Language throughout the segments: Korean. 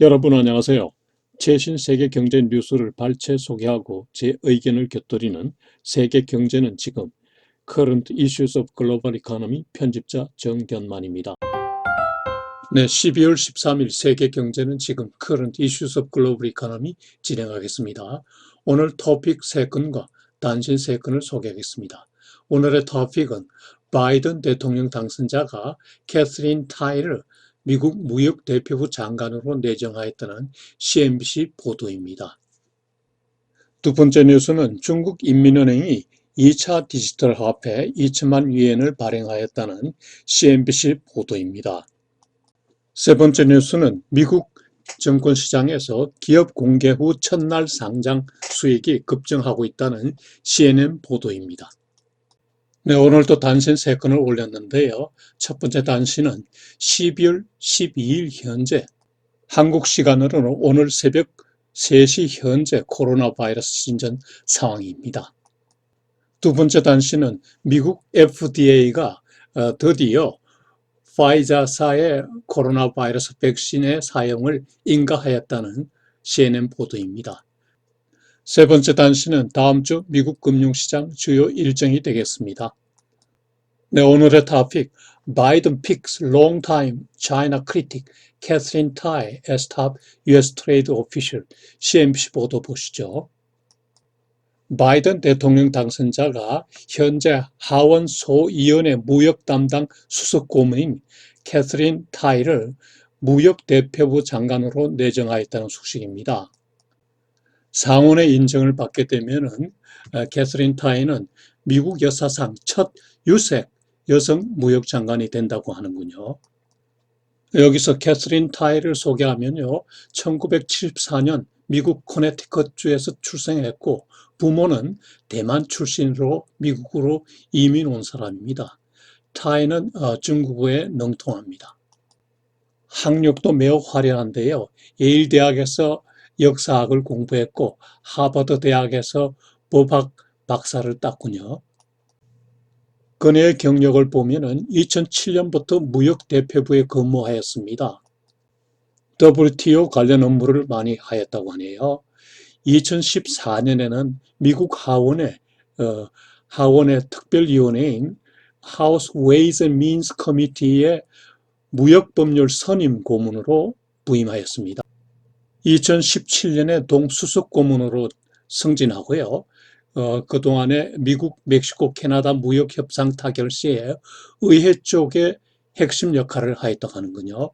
여러분 안녕하세요. 최신 세계 경제 뉴스를 발췌 소개하고 제 의견을 곁들이는 세계 경제는 지금 Current Issues of Global Economy 편집자 정견만입니다. 네, 12월 13일 세계 경제는 지금 Current Issues of Global Economy 진행하겠습니다. 오늘 토픽 3건과 단신 3건을 소개하겠습니다. 오늘의 토픽은 바이든 대통령 당선자가 캐서린 타이를 미국 무역대표부 장관으로 내정하였다는 CNBC 보도입니다. 두 번째 뉴스는 중국 인민은행이 2차 디지털 화폐 2천만 위엔을 발행하였다는 CNBC 보도입니다. 세 번째 뉴스는 미국 증권시장에서 기업 공개 후 첫날 상장 수익이 급증하고 있다는 CNN 보도입니다. 네, 오늘도 단신 3건을 올렸는데요. 첫 번째 단신은 12월 12일 현재 한국 시간으로는 오늘 새벽 3시 현재 코로나 바이러스 신전 상황입니다. 두 번째 단신은 미국 FDA가 드디어 파이자사의 코로나 바이러스 백신의 사용을 인가하였다는 CNN 보도입니다. 세 번째 단신은 다음 주 미국 금융시장 주요 일정이 되겠습니다. 네, 오늘의 토픽, Biden picks longtime China critic Catherine Tai as top US trade official, CNBC 보도 보시죠. 바이든 대통령 당선자가 현재 하원 소위원회 무역 담당 수석 고문인 캐서린 타이를 무역대표부 장관으로 내정하였다는 소식입니다. 상원의 인정을 받게 되면은 캐서린 타이는 미국 역사상 첫 유색 여성 무역장관이 된다고 하는군요. 여기서 캐서린 타이를 소개하면요, 1974년 미국 코네티컷주에서 출생했고 부모는 대만 출신으로 미국으로 이민 온 사람입니다. 타이는 중국어에 능통합니다. 학력도 매우 화려한데요. 예일 대학에서 역사학을 공부했고 하버드 대학에서 법학 박사를 땄군요. 그녀의 경력을 보면은 2007년부터 무역대표부에 근무하였습니다. WTO 관련 업무를 많이 하였다고 하네요. 2014년에는 미국 하원의 특별위원회인 House Ways and Means Committee의 무역법률 선임 고문으로 부임하였습니다. 2017년에 동수석 고문으로 승진하고요. 그동안에 미국, 멕시코, 캐나다 무역협상 타결 시에 의회 쪽에 핵심 역할을 하였다고 하는군요.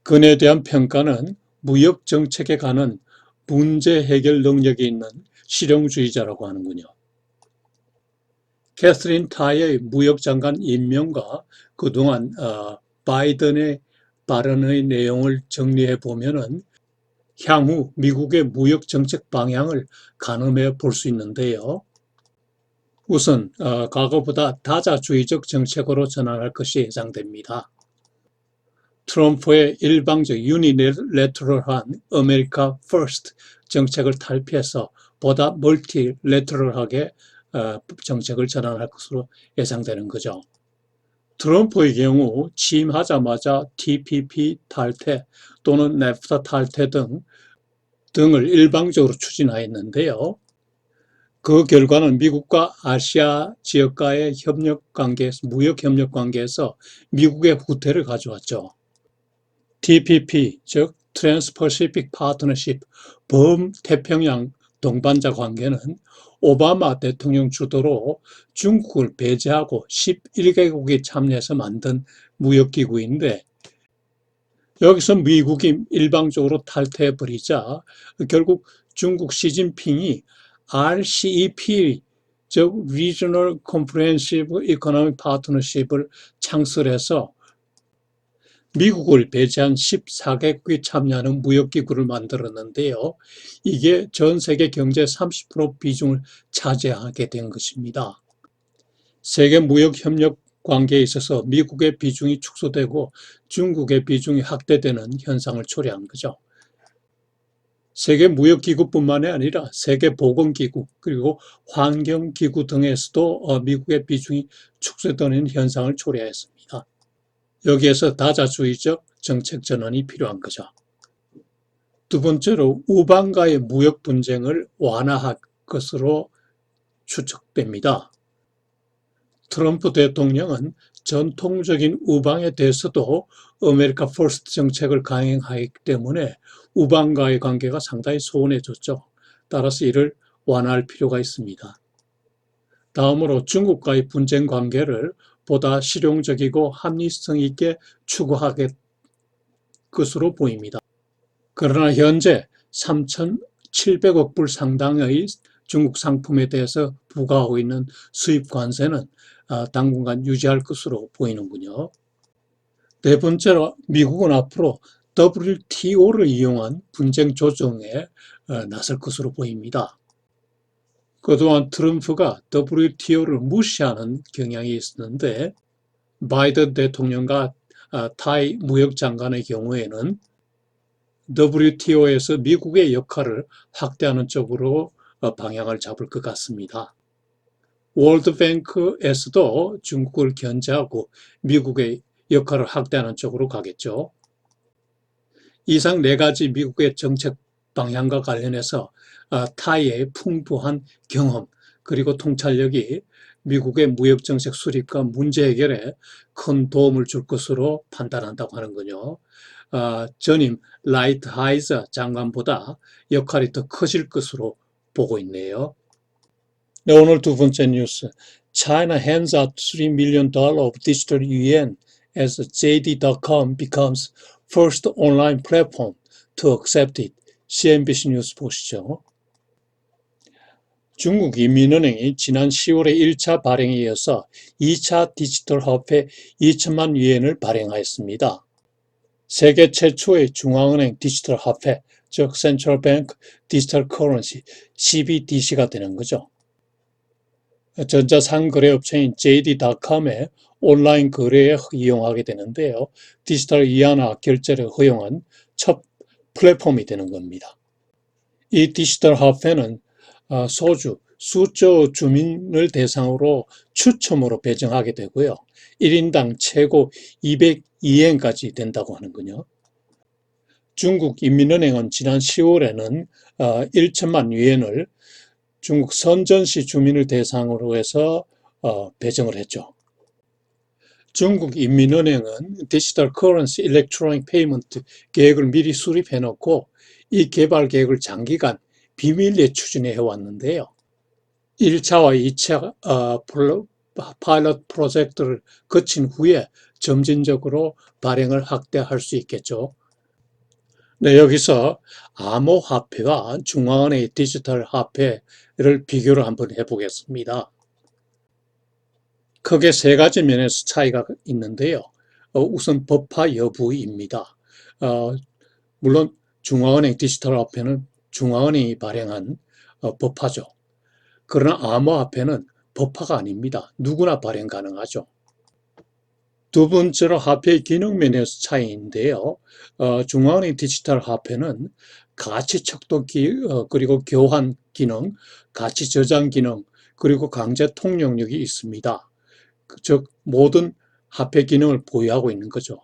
그에 대한 평가는 무역 정책에 관한 문제 해결 능력이 있는 실용주의자라고 하는군요. 캐서린 타이의 무역장관 임명과 그동안 바이든의 발언의 내용을 정리해 보면은 향후 미국의 무역 정책 방향을 가늠해 볼 수 있는데요. 우선 과거보다 다자주의적 정책으로 전환할 것이 예상됩니다. 트럼프의 일방적 유니래터럴한 아메리카 퍼스트 정책을 탈피해서 보다 멀티래터럴하게 정책을 전환할 것으로 예상되는 거죠. 트럼프의 경우 취임하자마자 TPP 탈퇴 또는 네프타 탈퇴 등을 일방적으로 추진하였는데요. 그 결과는 미국과 아시아 지역과의 무역 협력 관계에서 미국의 후퇴를 가져왔죠. TPP, 즉 트랜스퍼시픽 파트너십, 범태평양 동반자 관계는 오바마 대통령 주도로 중국을 배제하고 11개국이 참여해서 만든 무역기구인데 여기서 미국이 일방적으로 탈퇴해버리자 결국 중국 시진핑이 RCEP, 즉 Regional Comprehensive Economic Partnership을 창설해서 미국을 배제한 14개국이 참여하는 무역기구를 만들었는데요. 이게 전 세계 경제 30% 비중을 차지하게 된 것입니다. 세계 무역협력 관계에 있어서 미국의 비중이 축소되고 중국의 비중이 확대되는 현상을 초래한 거죠. 세계무역기구뿐만이 아니라 세계보건기구 그리고 환경기구 등에서도 미국의 비중이 축소되는 현상을 초래했습니다. 여기에서 다자주의적 정책 전환이 필요한 거죠. 두 번째로 우방과의 무역 분쟁을 완화할 것으로 추측됩니다. 트럼프 대통령은 전통적인 우방에 대해서도 아메리카 퍼스트 정책을 강행하기 때문에 우방과의 관계가 상당히 소원해졌죠. 따라서 이를 완화할 필요가 있습니다. 다음으로 중국과의 분쟁 관계를 보다 실용적이고 합리성 있게 추구하겠 것으로 보입니다. 그러나 현재 3,700억 불 상당의 중국 상품에 대해서 부과하고 있는 수입 관세는 당분간 유지할 것으로 보이는군요. 네 번째로 미국은 앞으로 WTO를 이용한 분쟁 조정에 나설 것으로 보입니다. 그동안 트럼프가 WTO를 무시하는 경향이 있었는데 바이든 대통령과 타이 무역장관의 경우에는 WTO에서 미국의 역할을 확대하는 쪽으로 방향을 잡을 것 같습니다. 월드뱅크에서도 중국을 견제하고 미국의 역할을 확대하는 쪽으로 가겠죠. 이상 네 가지 미국의 정책 방향과 관련해서 타이의 풍부한 경험 그리고 통찰력이 미국의 무역정책 수립과 문제 해결에 큰 도움을 줄 것으로 판단한다고 하는군요. 전임 라이트하이저 장관보다 역할이 더 커질 것으로 보고 있네요. 네, 오늘 두 번째 뉴스. China hands out $3 million of digital yuan as JD.com becomes first online platform to accept it. CNBC 뉴스 보시죠. 중국 인민은행이 지난 10월에 1차 발행에 이어서 2차 디지털 화폐 2천만 위엔을 발행하였습니다. 세계 최초의 중앙은행 디지털 화폐, 즉 Central Bank Digital Currency, CBDC가 되는 거죠. 전자상거래업체인 JD.com의 온라인 거래에 이용하게 되는데요. 디지털 이하나 결제를 허용한 첫 플랫폼이 되는 겁니다. 이 디지털 화폐는 소주, 수조 주민을 대상으로 추첨으로 배정하게 되고요. 1인당 최고 202엔까지 된다고 하는군요. 중국 인민은행은 지난 10월에는 1천만 위엔을 중국 선전시 주민을 대상으로 해서 배정을 했죠. 중국 인민은행은 디지털 커런시 일렉트로닉 페이먼트 계획을 미리 수립해 놓고 이 개발 계획을 장기간 비밀리에 추진해 왔는데요. 1차와 2차 파일럿 프로젝트를 거친 후에 점진적으로 발행을 확대할 수 있겠죠. 네, 여기서 암호화폐와 중앙은행의 디지털 화폐를 비교를 한번 해보겠습니다. 크게 세 가지 면에서 차이가 있는데요. 우선 법화 여부입니다. 물론 중앙은행 디지털 화폐는 중앙은행이 발행한 법화죠. 그러나 암호화폐는 법화가 아닙니다. 누구나 발행 가능하죠. 두 번째로 화폐의 기능 면에서 차이인데요. 중앙은행 디지털 화폐는 가치 척도 그리고 교환 기능, 가치 저장 기능, 그리고 강제 통용력이 있습니다. 즉 모든 화폐 기능을 보유하고 있는 거죠.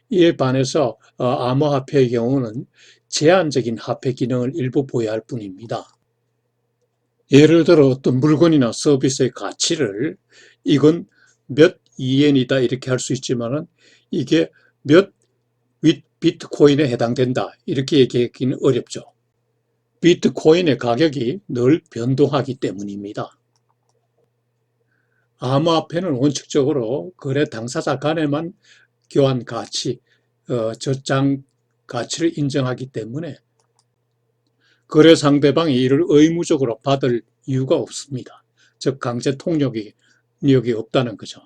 이에 반해서 암호화폐의 경우는 제한적인 화폐 기능을 일부 보유할 뿐입니다. 예를 들어 어떤 물건이나 서비스의 가치를 이건 몇 이엔이다 이렇게 할 수 있지만은 이게 몇 비트코인에 해당된다 이렇게 얘기하기는 어렵죠. 비트코인의 가격이 늘 변동하기 때문입니다. 암호화폐는 원칙적으로 거래 당사자 간에만 교환 가치, 저장 가치를 인정하기 때문에 거래 상대방이 이를 의무적으로 받을 이유가 없습니다. 즉 강제 통력이 없다는 거죠.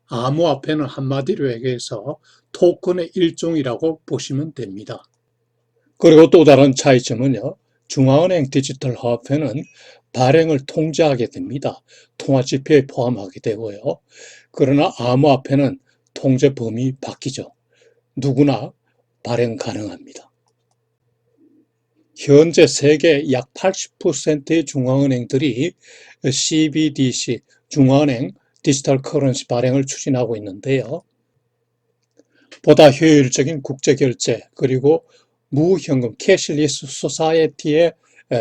암호화폐는 한마디로 얘기해서 토큰의 일종이라고 보시면 됩니다. 그리고 또 다른 차이점은요. 중앙은행 디지털 화폐는 발행을 통제하게 됩니다. 통화지표에 포함하게 되고요. 그러나 암호화폐는 통제 범위 바뀌죠. 누구나 발행 가능합니다. 현재 세계 약 80%의 중앙은행들이 CBDC, 중앙은행 디지털 커런시 발행을 추진하고 있는데요. 보다 효율적인 국제결제 그리고 무현금 캐시리스 소사이어티에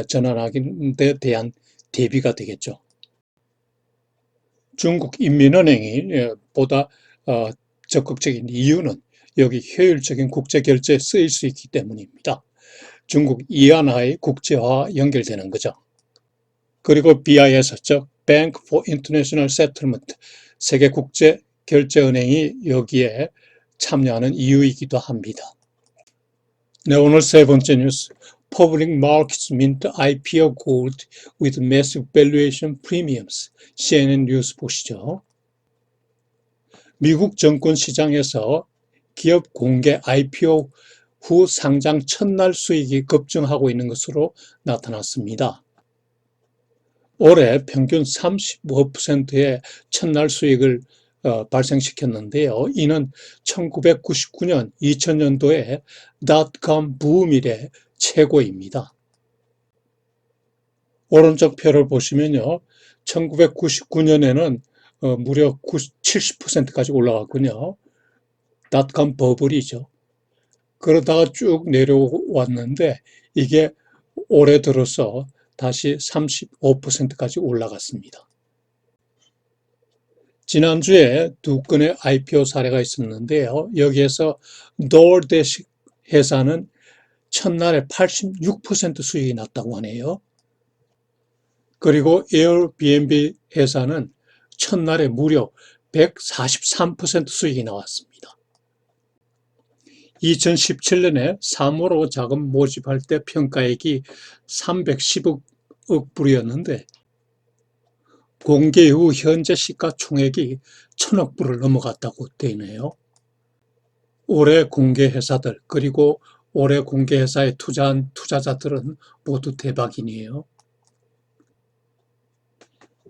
전환하는 데 대한 대비가 되겠죠. 중국 인민은행이 보다 적극적인 이유는 여기 효율적인 국제 결제에 쓰일 수 있기 때문입니다. 중국 이안화의 국제화 연결되는 거죠. 그리고 BIS, 즉 Bank for International Settlement, 세계국제결제은행이 여기에 참여하는 이유이기도 합니다. 네, 오늘 세 번째 뉴스. Public markets mint IPO gold with massive valuation premiums. CNN 뉴스 보시죠. 미국 정권 시장에서 기업 공개 IPO 후 상장 첫날 수익이 급증하고 있는 것으로 나타났습니다. 올해 평균 35%의 첫날 수익을 발생시켰는데요. 이는 1999년, 2000년도에 닷컴 붐 이래 최고입니다. 오른쪽 표를 보시면요. 1999년에는 무려 70%까지 올라갔군요. 닷컴 버블이죠. 그러다가 쭉 내려왔는데 이게 올해 들어서 다시 35%까지 올라갔습니다. 지난주에 두 건의 IPO 사례가 있었는데요. 여기에서 DoorDash 회사는 첫날에 86% 수익이 났다고 하네요. 그리고 에어비앤비 회사는 첫날에 무려 143% 수익이 나왔습니다. 2017년에 3호로 자금 모집할 때 평가액이 310억 불이었는데 공개 이후 현재 시가총액이 1000억 불을 넘어갔다고 되네요. 올해 공개 회사들 그리고 올해 공개 회사에 투자한 투자자들은 모두 대박이네요.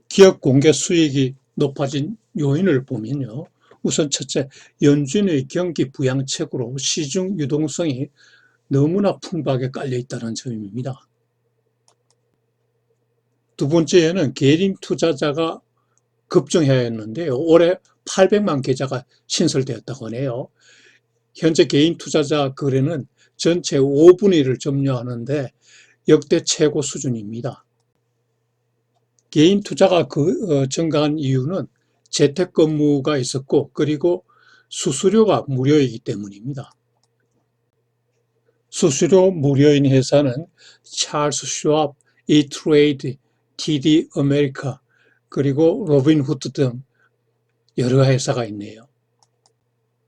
기업 공개 수익이 높아진 요인을 보면요. 우선 첫째, 연준의 경기 부양책으로 시중 유동성이 너무나 풍부하게 깔려 있다는 점입니다. 두 번째에는 개인 투자자가 급증해야 했는데요. 올해 800만 계좌가 신설되었다고 하네요. 현재 개인 투자자 거래는 전체 5분의 1을 점유하는데 역대 최고 수준입니다. 개인 투자가 증가한 이유는 재택근무가 있었고 그리고 수수료가 무료이기 때문입니다. 수수료 무료인 회사는 찰스 슈왑, 이트레이드, TD 아메리카 그리고 로빈후드 등 여러 회사가 있네요.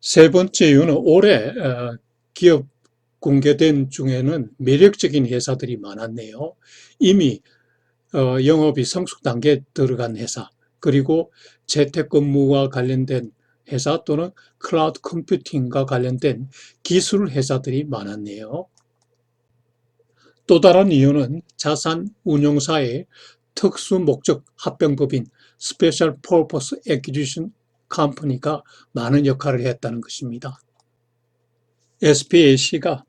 세 번째 이유는 올해 기업 공개된 중에는 매력적인 회사들이 많았네요. 이미 영업이 성숙 단계에 들어간 회사 그리고 재택근무와 관련된 회사 또는 클라우드 컴퓨팅과 관련된 기술 회사들이 많았네요. 또 다른 이유는 자산 운용사의 특수 목적 합병법인 Special Purpose Acquisition Company가 많은 역할을 했다는 것입니다. SPAC가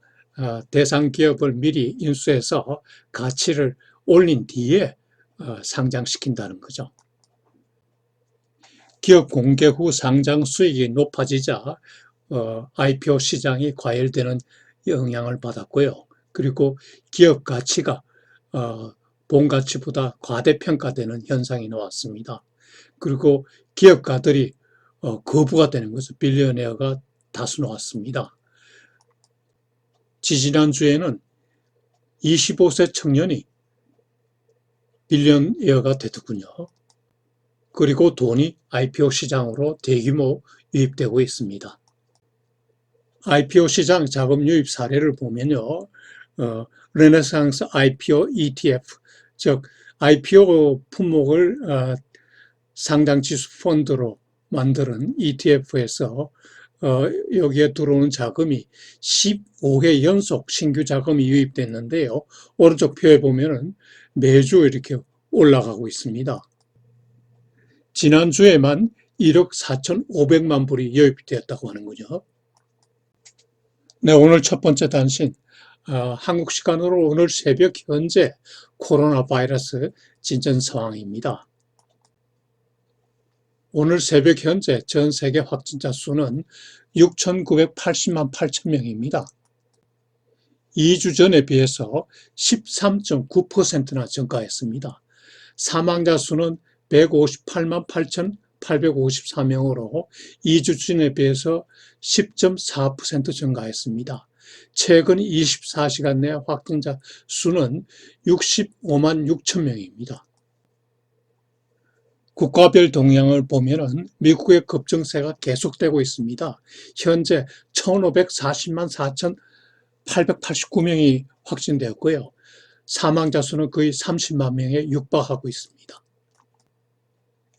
대상 기업을 미리 인수해서 가치를 올린 뒤에 상장시킨다는 거죠. 기업 공개 후 상장 수익이 높아지자 IPO 시장이 과열되는 영향을 받았고요. 그리고 기업 가치가 본 가치보다 과대평가되는 현상이 나왔습니다. 그리고 기업가들이 거부가 되는 거죠. 빌리어네어가 다수 나왔습니다. 지지난주에는 25세 청년이 빌리어네어가 되더군요. 그리고 돈이 IPO 시장으로 대규모 유입되고 있습니다. IPO 시장 자금 유입 사례를 보면요. 르네상스 IPO ETF, 즉 IPO 품목을 상장 지수 펀드로 만드는 ETF에서 여기에 들어오는 자금이 15회 연속 신규 자금이 유입됐는데요. 오른쪽 표에 보면은 매주 이렇게 올라가고 있습니다. 지난주에만 1억 4,500만 불이 유입되었다고 하는군요. 네, 오늘 첫 번째 단신. 한국 시간으로 오늘 새벽 현재 코로나 바이러스 진전 상황입니다. 오늘 새벽 현재 전 세계 확진자 수는 6,980만 8천 명입니다. 2주 전에 비해서 13.9%나 증가했습니다. 사망자 수는 158만 8,854명으로 2주 전에 비해서 10.4% 증가했습니다. 최근 24시간 내 확진자 수는 65만 6천 명입니다. 국가별 동향을 보면은 미국의 급증세가 계속되고 있습니다. 현재 1,540만 4,889명이 확진되었고요. 사망자 수는 거의 30만 명에 육박하고 있습니다.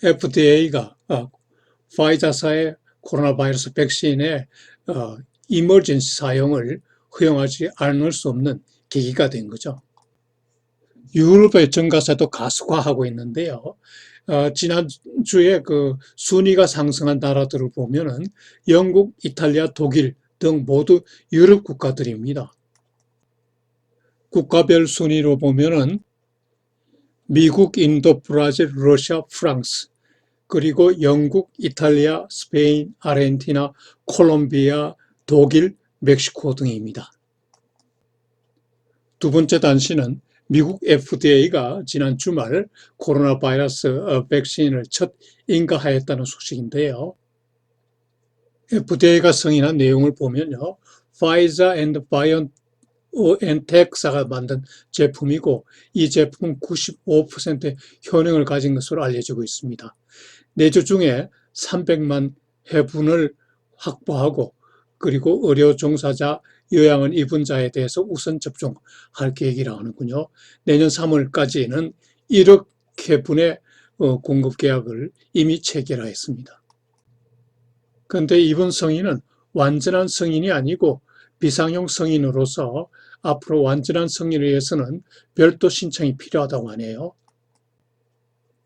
FDA가 파이자사의 코로나 바이러스 백신의 이머전시 사용을 허용하지 않을 수 없는 계기가 된 거죠. 유럽의 증가세도 가속화하고 있는데요. 지난주에 그 순위가 상승한 나라들을 보면은 영국, 이탈리아, 독일 등 모두 유럽 국가들입니다. 국가별 순위로 보면은 미국, 인도, 브라질, 러시아, 프랑스, 그리고 영국, 이탈리아, 스페인, 아르헨티나, 콜롬비아, 독일, 멕시코 등입니다. 두 번째 단신은 미국 FDA가 지난 주말 코로나 바이러스 백신을 첫 인가하였다는 소식인데요. FDA가 승인한 내용을 보면요. 파이자 앤드 바이오엔텍사가 만든 제품이고 이 제품은 95%의 효능을 가진 것으로 알려지고 있습니다. 4주 중에 300만 회분을 확보하고 그리고 의료 종사자, 요양원 입원자에 대해서 우선 접종할 계획이라고 하는군요. 내년 3월까지는 1억 회분의 공급 계약을 이미 체결하였습니다. 그런데 이번 승인은 완전한 승인이 아니고 비상용 승인으로서 앞으로 완전한 승인을 위해서는 별도 신청이 필요하다고 하네요.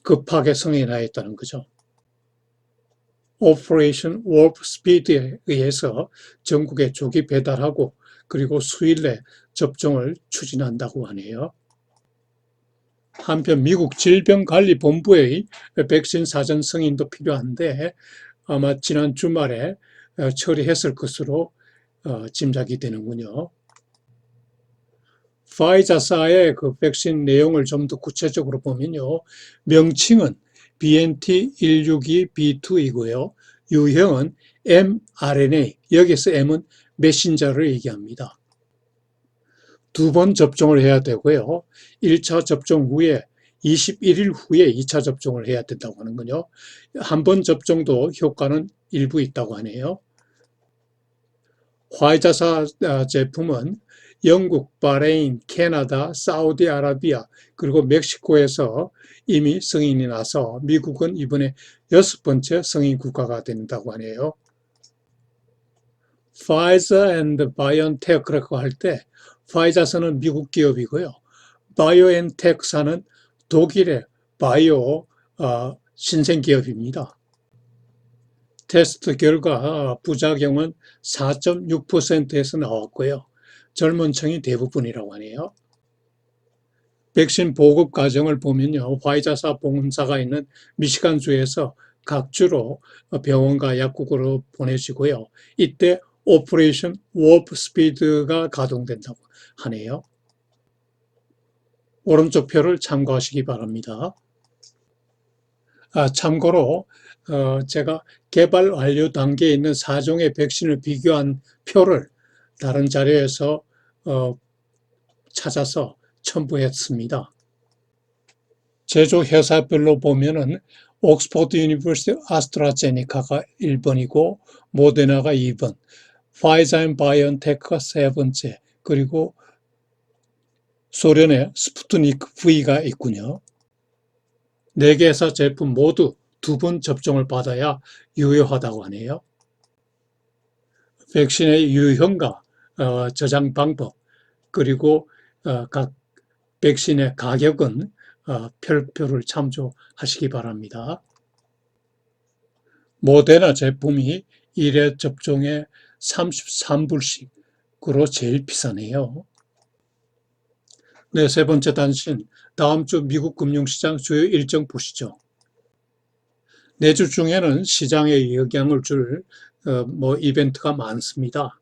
급하게 승인하였다는 거죠. 오퍼레이션 워프 스피드에 의해서 전국에 조기 배달하고 그리고 수일 내 접종을 추진한다고 하네요. 한편 미국 질병관리본부의 백신 사전 승인도 필요한데 아마 지난 주말에 처리했을 것으로 짐작이 되는군요. 파이자사의 그 백신 내용을 좀 더 구체적으로 보면요. 명칭은 BNT162B2이고요. 유형은 mRNA, 여기서 m은 메신저를 얘기합니다. 2번 접종을 해야 되고요. 1차 접종 후에 21일 후에 2차 접종을 해야 된다고 하는군요. 한 번 접종도 효과는 일부 있다고 하네요. 화이자사 제품은 영국, 바레인, 캐나다, 사우디아라비아 그리고 멕시코에서 이미 승인이 나서 미국은 이번에 6번째 승인 국가가 된다고 하네요. 파이자 앤드 바이오엔텍이라고 할 때 파이자사는 미국 기업이고요. 바이오엔텍사는 독일의 바이오 신생 기업입니다. 테스트 결과 부작용은 4.6%에서 나왔고요. 젊은 층이 대부분이라고 하네요. 백신 보급 과정을 보면요. 화이자사 본사가 있는 미시간주에서 각 주로 병원과 약국으로 보내지고요. 이때 오퍼레이션 워프 스피드가 가동된다고 하네요. 오른쪽 표를 참고하시기 바랍니다. 참고로 제가 개발 완료 단계에 있는 4종의 백신을 비교한 표를 다른 자료에서 찾아서 첨부했습니다. 제조 회사별로 보면은 옥스퍼드 유니버시티 아스트라제네카가 1번이고 모데나가 2번, 파이자 앤 바이오엔테크가 3번째, 그리고 소련의 스푸트니크 V가 있군요. 4개 회사 제품 모두 2번 접종을 받아야 유효하다고 하네요. 백신의 유형과 저장 방법 그리고 각 백신의 가격은 별표를 참조하시기 바랍니다. 모데나 제품이 1회 접종에 33불씩으로 제일 비싸네요. 네, 세 번째 단신, 다음 주 미국 금융시장 주요 일정 보시죠. 4주 중에는 시장에 영향을 줄 이벤트가 많습니다.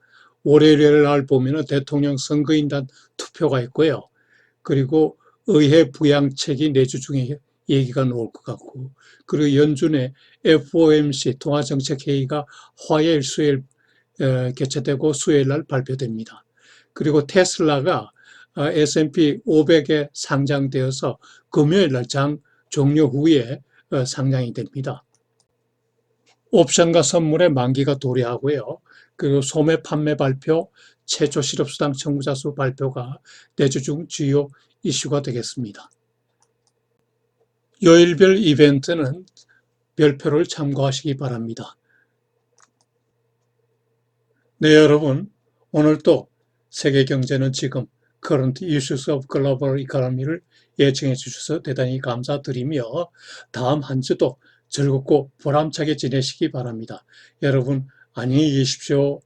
월요일 날 보면은 대통령 선거인단 투표가 있고요. 그리고 의회 부양책이 내주 중에 얘기가 나올 것 같고, 그리고 연준의 FOMC 통화정책회의가 화요일, 수요일 개최되고 수요일 날 발표됩니다. 그리고 테슬라가 S&P 500에 상장되어서 금요일 날 장 종료 후에 상장이 됩니다. 옵션과 선물의 만기가 도래하고요. 그리고 소매 판매 발표, 최초 실업수당 청구자 수 발표가 내주 중 주요 이슈가 되겠습니다. 요일별 이벤트는 별표를 참고하시기 바랍니다. 네, 여러분. 오늘도 세계 경제는 지금 Current Issues of Global Economy를 예청해 주셔서 대단히 감사드리며 다음 한 주도 즐겁고 보람차게 지내시기 바랍니다. 여러분 안녕히 계십시오.